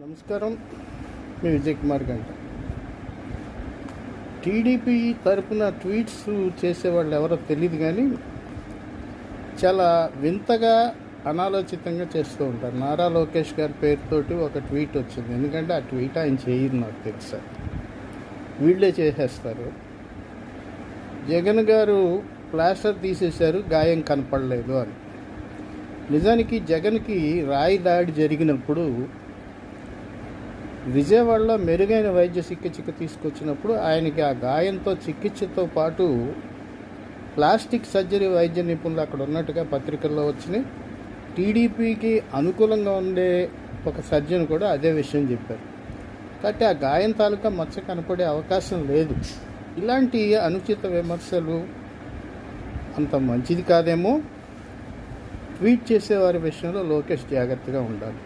నమస్కారం. మీ విజయ్ కుమార్ గంట. టీడీపీ తరపున ట్వీట్స్ చేసేవాళ్ళు ఎవరో తెలియదు, కానీ చాలా వింతగా అనాలోచితంగా చేస్తూ ఉంటారు. నారా లోకేష్ గారి పేరుతోటి ఒక ట్వీట్ వచ్చింది. ఎందుకంటే ఆ ట్వీట్ ఆయన చేయరు, నాకు తెలుసా, వీళ్ళే చేసేస్తారు. జగన్ గారు ప్లాస్టర్ తీసేశారు, గాయం కనపడలేదు అని. నిజానికి జగన్కి రాయి దాడి జరిగినప్పుడు విజయవాడలో మెరుగైన వైద్య చికిత్స తీసుకొచ్చినప్పుడు ఆయనకి ఆ గాయంతో చికిత్సతో పాటు ప్లాస్టిక్ సర్జరీ వైద్య నిపుణులు అక్కడ ఉన్నట్టుగా పత్రికల్లో వచ్చినాయి. టీడీపీకి అనుకూలంగా ఉండే ఒక సర్జన్ కూడా అదే విషయం చెప్పారు. కాబట్టి ఆ గాయం తాలూకా మచ్చ కనపడే అవకాశం లేదు. ఇలాంటి అనుచిత విమర్శలు అంత మంచిది కాదేమో. ట్వీట్ చేసేవారి విషయంలో లోకేష్ జాగ్రత్తగా ఉండాలి.